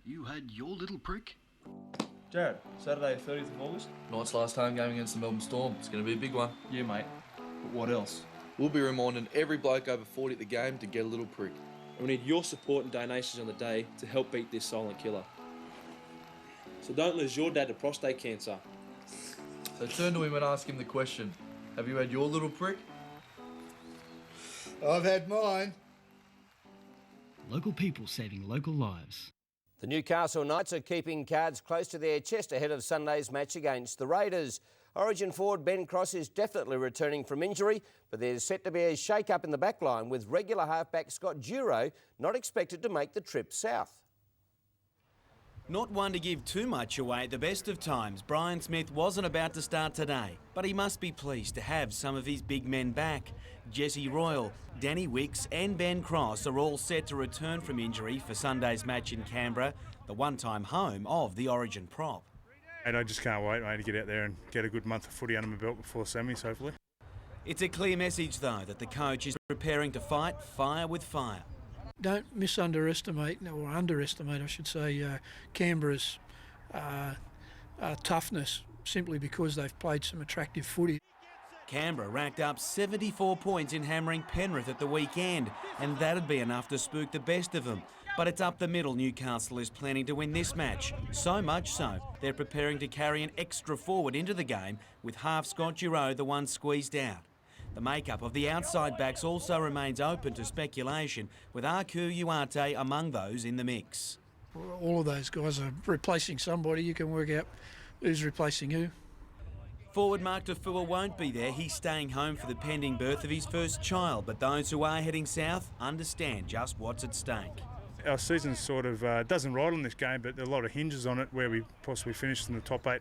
you had your little prick? Jared, Saturday 30th of August? Knights' last home game against the Melbourne Storm. It's going to be a big one. Yeah, mate. But what else? We'll be reminding every bloke over 40 at the game to get a little prick. And we need your support and donations on the day to help beat this silent killer. So don't lose your dad to prostate cancer. So turn to him and ask him the question. Have you had your little prick? I've had mine. Local people saving local lives. The Newcastle Knights are keeping cards close to their chest ahead of Sunday's match against the Raiders. Origin forward Ben Cross is definitely returning from injury, but there's set to be a shake-up in the backline with regular halfback Scott Duro not expected to make the trip south. Not one to give too much away at the best of times, Brian Smith wasn't about to start today, but he must be pleased to have some of his big men back. Jesse Royal, Danny Wicks and Ben Cross are all set to return from injury for Sunday's match in Canberra, the one-time home of the Origin prop. And I just can't wait, mate, to get out there and get a good month of footy under my belt before semis, hopefully. It's a clear message, though, that the coach is preparing to fight fire with fire. Don't underestimate, I should say, Canberra's toughness simply because they've played some attractive footy. Canberra racked up 74 points in hammering Penrith at the weekend, and that'd be enough to spook the best of them. But it's up the middle Newcastle is planning to win this match. So much so, they're preparing to carry an extra forward into the game, with half Scott Duro the one squeezed out. The makeup of the outside backs also remains open to speculation, with Aku Uate among those in the mix. All of those guys are replacing somebody. You can work out who's replacing who. Forward Mark Tafua won't be there. He's staying home for the pending birth of his first child, but those who are heading south understand just what's at stake. Our season sort of doesn't ride on this game, but there are a lot of hinges on it where we possibly finish in the top 8.